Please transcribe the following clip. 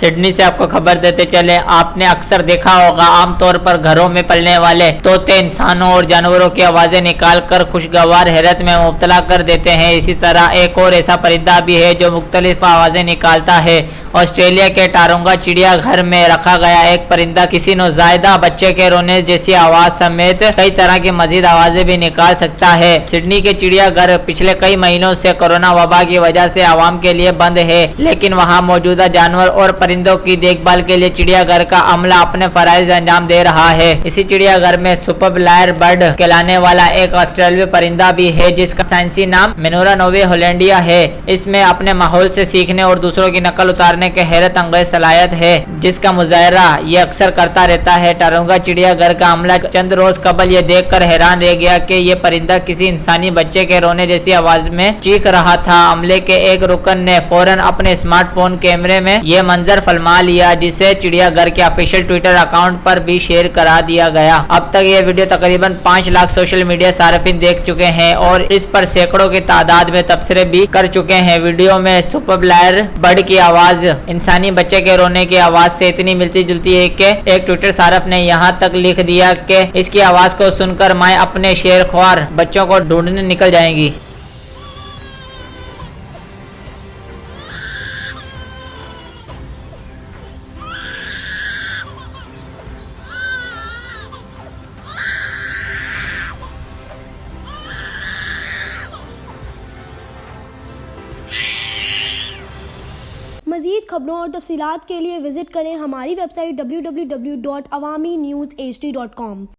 Sydney से आपको खबर देते चले, आपने अक्सर देखा होगा आमतौर पर घरों में पलने वाले तोते इंसानों और जानवरों की आवाजें निकालकर खुशगवार हैरत में मुब्तला कर देते हैं। इसी तरह एक और ऐसा परिंदा भी है जो मुख्तलिफ आवाजें निकालता है। ऑस्ट्रेलिया के टारोंगा चिड़ियाघर में रखा गया एक परिंदा किसी नौज़ायदा बच्चे के रोने जैसी आवाज समेत कई तरह की मजीद आवाजें भी निकाल सकता है। सिडनी के चिड़ियाघर पिछले कई महीनों से कोरोना वबा की वजह से आवाम के लिए बंद है, लेकिन वहां मौजूदा जानवर और परिंदों की देखभाल के लिए चिड़ियाघर का अमला अपने फराइज अंजाम दे रहा है। इसी चिड़ियाघर में सुपर ब्लायर बर्ड कहलाने वाला एक ऑस्ट्रेलियाई परिंदा भी है जिसका साइंसी नाम मेनोरा नोवे होलैंडिया है। इसमें अपने माहौल से सीखने और दूसरों की नकल उतारने के हैरत अंगेज सलाहियत है जिसका मुजाहरा ये अक्सर करता रहता है। टारोंगा चिड़ियाघर का अमला चंद रोज कबल ये देखकर हैरान रह गया कि ये परिंदा किसी इंसानी बच्चे के रोने जैसी आवाज में चीख रहा था। अमले के एक रुकन ने फौरन अपने स्मार्टफोन कैमरे में ये मंजर फिल्मा लिया, जिसे चिड़ियाघर के ऑफिशियल ट्विटर अकाउंट पर भी शेयर करा दिया गया। अब तक ये वीडियो तकरीबन 5 लाख सोशल मीडिया सार्फिन देख चुके हैं और इस पर सैकड़ों की तादाद में तबसरे भी कर चुके हैं। वीडियो में सुपर ब्लायर बर्ड की आवाज इंसानी बच्चे के रोने की आवाज से इतनी मिलती जुलती है कि एक ट्विटर सारफ ने यहाँ तक लिख दिया कि इसकी आवाज को सुनकर माए अपने शेरख्वार बच्चों को ढूंढने निकल जाएंगी। मज़ीद खबरों और तफसीलात के लिए विज़िट करें हमारी वेबसाइट www.awamiNewsHD.com।